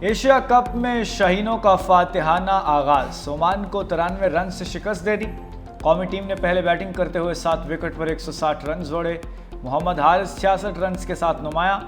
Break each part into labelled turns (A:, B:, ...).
A: Asia cup میں شاہینوں کا فاتحانہ آغاز، عمان کو 93 رن سے شکست دے دی۔ قومی ٹیم نے پہلے بیٹنگ کرتے ہوئے 7 وکٹ پر 160 رنز جوڑے۔ محمد حارث 66 رنز کے ساتھ نمایاں۔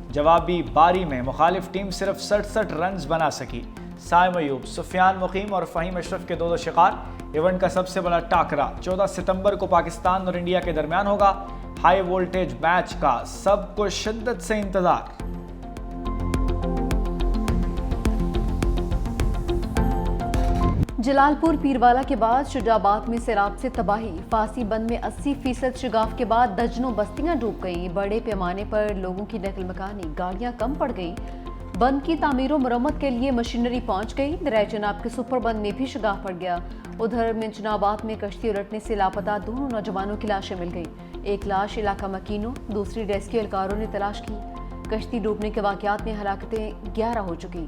A: جوابی باری میں مخالف ٹیم صرف 67 رنز بنا سکی۔ سائم ایوب، سفیان مقیم اور فہیم اشرف کے دو شکار۔ ایونٹ کا سب سے بڑا ٹاکرا 14 ستمبر کو پاکستان اور انڈیا کے درمیان ہوگا۔ ہائی وولٹیج میچ کا سب کو شدت سے انتظار۔
B: جلال پور پیروالا کے بعد شجاع آباد میں سیلاب سے تباہی۔ فاسی بند میں 80% شگاف کے بعد درجنوں بستیاں ڈوب گئیں۔ بڑے پیمانے پر لوگوں کی نقل مکانی، گاڑیاں کم پڑ گئیں۔ بند کی تعمیر و مرمت کے لیے مشینری پہنچ گئی۔ دریائے چناب کے سپر بند میں بھی شگاف پڑ گیا۔ ادھر منچنا آباد میں کشتی الٹنے سے لاپتہ 2 نوجوانوں کی لاشیں مل گئی۔ ایک لاش علاقہ مکینوں، دوسری ریسکیو اہلکاروں نے تلاش کی۔ کشتی ڈوبنے کے واقعات میں ہلاکتیں 11 ہو چکی۔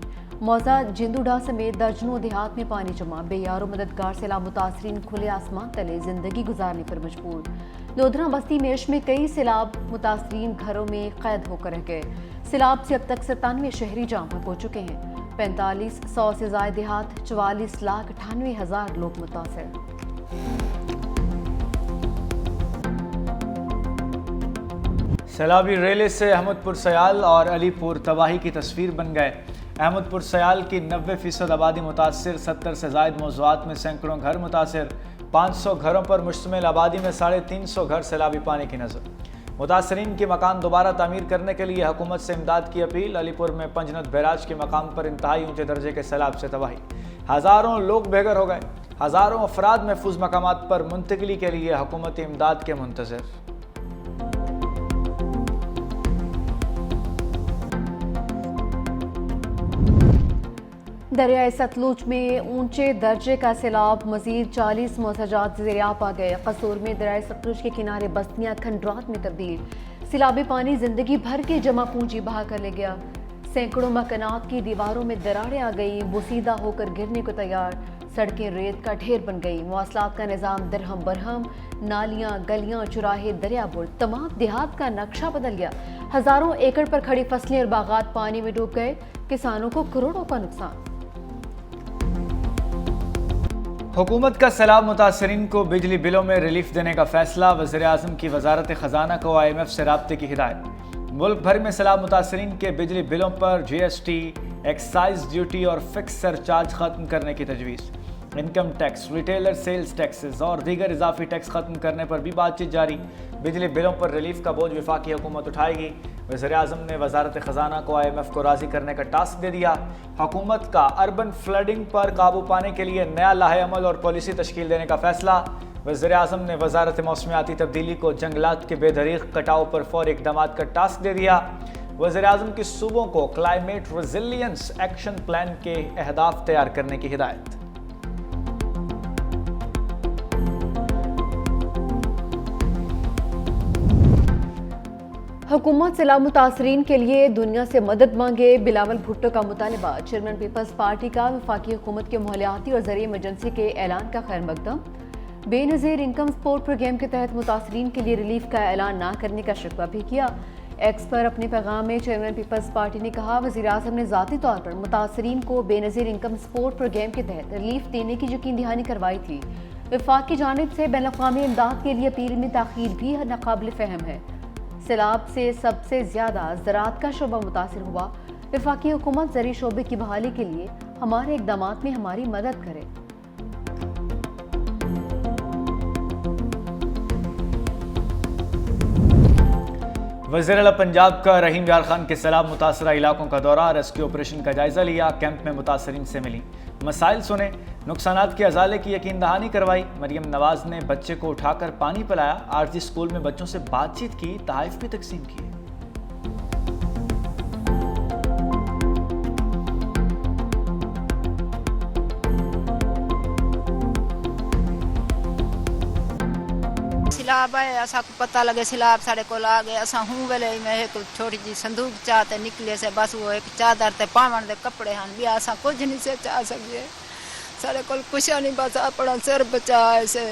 B: موزہ جندوڈا سمیت درجنوں دیہات میں پانی جمع۔ بے یار و مددگار سیلاب متاثرین کھلے آسمان تلے زندگی گزارنے پر مجبور۔ لودھنا بستی میش میں کئی سیلاب متاثرین گھروں میں قید ہو کر رہ گئے۔ سیلاب سے اب تک 97 شہری جاں بحق ہو چکے ہیں۔ 4500 سے زائد دیہات، 44,98,000 لوگ متاثر۔
A: سیلابی ریلے سے احمد پور سیال اور علی پور تباہی کی تصویر بن گئے۔ احمد پور سیال کی 90% آبادی متاثر، 70 سے زائد موضوعات میں سینکڑوں گھر متاثر۔ 500 گھروں پر مشتمل آبادی میں 350 گھر سیلابی پانی کی نظر۔ متاثرین کے مکان دوبارہ تعمیر کرنے کے لیے حکومت سے امداد کی اپیل۔ علی پور میں پنجنت بیراج کے مقام پر انتہائی اونچے درجے کے سیلاب سے تباہی، ہزاروں لوگ بے گھر ہو گئے۔ ہزاروں افراد محفوظ مقامات پر منتقلی کے لیے حکومتی امداد کے منتظر۔
B: دریائے ستلج میں اونچے درجے کا سیلاب، مزید 40 محتجات زیر آب آ گئے۔ قصور میں دریائے ستلج کے کنارے بستیاں کھنڈرات میں تبدیل۔ سیلابی پانی زندگی بھر کی جمع پونجی بہا کر لے گیا۔ سینکڑوں مکانات کی دیواروں میں دراڑیں آ گئیں، بوسیدہ ہو کر گرنے کو تیار۔ سڑکیں ریت کا ڈھیر بن گئی۔ مواصلات کا نظام درہم برہم۔ نالیاں، گلیاں، چوراہے، دریا برد، تمام دیہات کا نقشہ بدل گیا۔ ہزاروں ایکڑ پر کھڑی فصلیں اور باغات پانی میں ڈوب گئے۔ کسانوں کو کروڑوں کا نقصان۔
A: حکومت کا سیلاب متاثرین کو بجلی بلوں میں ریلیف دینے کا فیصلہ۔ وزیر اعظم کی وزارت خزانہ کو IMF سے رابطے کی ہدایت۔ ملک بھر میں سیلاب متاثرین کے بجلی بلوں پر GST، ایکسائز ڈیوٹی اور فکس سرچارج ختم کرنے کی تجویز۔ Income tax, retailer sales taxes اور دیگر اضافی ٹیکس ختم کرنے پر بھی بات چیت جاری۔ بجلی بلوں پر ریلیف کا بوجھ وفاقی حکومت اٹھائے گی۔ وزیر اعظم نے وزارت خزانہ کو IMF کو راضی کرنے کا ٹاسک دے دیا۔ حکومت کا اربن فلڈنگ پر قابو پانے کے لیے نیا لائحہ عمل اور پالیسی تشکیل دینے کا فیصلہ۔ وزیر اعظم نے وزارت موسمیاتی تبدیلی کو جنگلات کے بے دریغ کٹاؤ پر فوری اقدامات کا ٹاسک دے دیا۔ وزیر اعظم کی صوبوں کو کلائمیٹ ریزیلینس ایکشن پلان کے اہداف تیار کرنے کی ہدایت۔
B: حکومت سیلاب متاثرین کے لیے دنیا سے مدد مانگے، بلاول بھٹو کا مطالبہ۔ چیئرمین پیپلز پارٹی کا وفاقی حکومت کے مالیاتی اور زرعی ایمرجنسی کے اعلان کا خیر مقدم۔ بے نظیر انکم سپورٹ پروگرام کے تحت متاثرین کے لیے ریلیف کا اعلان نہ کرنے کا شکوہ بھی کیا۔ ایکس پر اپنے پیغام میں چیئرمین پیپلز پارٹی نے کہا، وزیر اعظم نے ذاتی طور پر متاثرین کو بے نظیر انکم سپورٹ پروگرام کے تحت ریلیف دینے کی یقین دہانی کروائی تھی۔ وفاق کی جانب سے بین الاقوامی امداد کے لیے اپیل میں تاخیر بھی ناقابل فہم ہے۔ سیلاب سے سب سے زیادہ زراعت کا شعبہ متاثر ہوا۔ وفاقی حکومت زرعی شعبے کی بحالی کے لیے ہمارے اقدامات میں ہماری مدد کرے۔
A: وزیر اعلیٰ پنجاب کا رحیم یار خان کے سیلاب متاثرہ علاقوں کا دورہ، ریسکیو آپریشن کا جائزہ لیا، کیمپ میں متاثرین سے ملی، مسائل سنے، نقصانات کے ازالے کی یقین دہانی کروائی۔ مریم نواز نے بچے کو اٹھا کر پانی پلایا، عارضی اسکول میں بچوں سے بات چیت کی، تحائف بھی تقسیم کیے۔
C: سیلاب آئے، اسا کو پتہ لگے سیلاب ساڑے کو آ گئے، اسا ہوں ویلے میں ایک چھوٹی جی صندوق چاہتے نکلے سے، بس وہ ایک چادر تے پاون دے کپڑے ہن بھی اسا کچھ نہیں سے چاہ سکے، ساڑے کول کچھ نہیں، بس اپنا سر بچا سے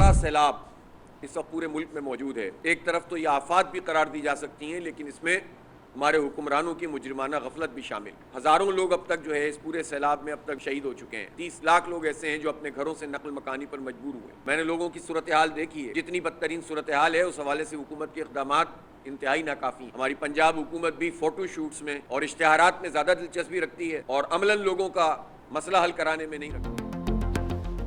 D: بڑا سیلاب اس وقت پورے ملک میں موجود ہے. ایک طرف تو یہ آفات بھی قرار دی جا سکتی ہیں، لیکن اس میں ہمارے حکمرانوں کی مجرمانہ غفلت بھی شامل. ہزاروں لوگ اب تک جو ہے اس پورے سیلاب میں اب تک شہید ہو چکے ہیں. 30 لاکھ لوگ ایسے ہیں جو اپنے گھروں سے نقل مکانی پر مجبور ہوئے. میں نے لوگوں کی صورتحال دیکھی ہے. جتنی بدترین صورتحال ہے اس حوالے سے حکومت کے اقدامات انتہائی ناکافی ہیں. ہماری پنجاب حکومت بھی فوٹو شوٹس میں اور اشتہارات میں زیادہ دلچسپی رکھتی ہے اور عملاً لوگوں کا مسئلہ حل کرانے میں نہیں رکھتی.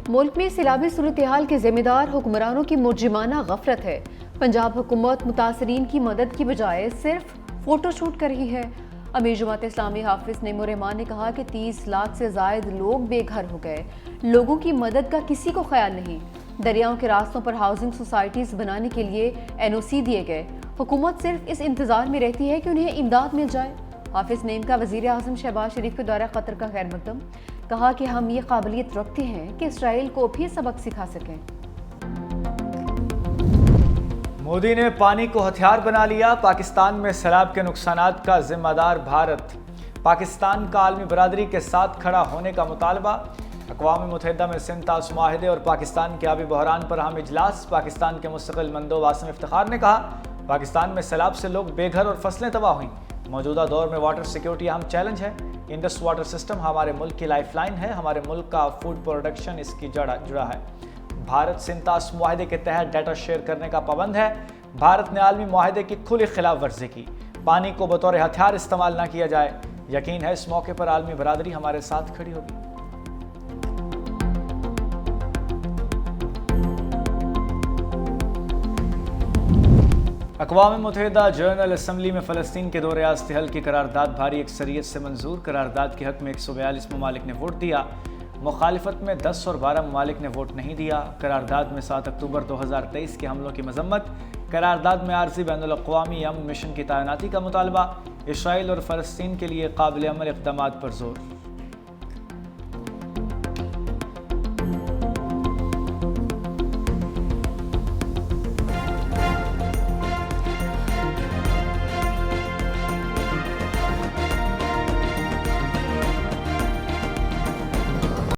B: ملک میں سیلابی صورتحال کے ذمہ دار حکمرانوں کی مجرمانہ غفلت ہے. پنجاب حکومت متاثرین کی مدد کی بجائے صرف فوٹو شوٹ کر رہی ہے. امیر جماعت اسلامی حافظ نعیم الرحمان نے کہا کہ 30 لاکھ سے زائد لوگ بے گھر ہو گئے. لوگوں کی مدد کا کسی کو خیال نہیں. دریاؤں کے راستوں پر ہاؤسنگ سوسائٹیز بنانے کے لیے NOC دیے گئے. حکومت صرف اس انتظار میں رہتی ہے کہ انہیں امداد مل جائے. حافظ نعیم کا وزیر اعظم شہباز شریف کے دورہ قطر کا خیر مقدم. کہا کہ ہم یہ قابلیت رکھتے ہیں کہ اسرائیل کو بھی سبق سکھا سکیں.
A: مودی نے پانی کو ہتھیار بنا لیا. پاکستان میں سیلاب کے نقصانات کا ذمہ دار بھارت. پاکستان کا عالمی برادری کے ساتھ کھڑا ہونے کا مطالبہ. اقوام متحدہ میں سنتاس معاہدے اور پاکستان کے آبی بحران پر اہم اجلاس. پاکستان کے مستقل مندوب واسم افتخار نے کہا پاکستان میں سیلاب سے لوگ بے گھر اور فصلیں تباہ ہوئیں. موجودہ دور میں واٹر سیکیورٹی اہم چیلنج ہے. انڈس واٹر سسٹم ہمارے ملک کی لائف لائن ہے. ہمارے ملک کا فوڈ پروڈکشن اس کی جڑا ہے. بھارت سنتاس معاہدے کے تحت ڈیٹا شیئر کرنے کا پابند ہے. بھارت نے عالمی معاہدے کی کھلی خلاف ورزی کی. پانی کو بطور ہتھیار استعمال نہ کیا جائے. یقین ہے اس موقع پر عالمی برادری ہمارے ساتھ کھڑی ہوگی. اقوام متحدہ جنرل اسمبلی میں فلسطین کے دو ریاستی حل کی قرارداد بھاری اکثریت سے منظور. قرارداد کے حق میں 142 ممالک نے ووٹ دیا. مخالفت میں 10 اور 12 ممالک نے ووٹ نہیں دیا. قرارداد میں 7 اکتوبر 2023 کے حملوں کی مذمت. قرارداد میں عارضی بین الاقوامی امن مشن کی تعیناتی کا مطالبہ. اسرائیل اور فلسطین کے لیے قابل عمل اقدامات پر زور.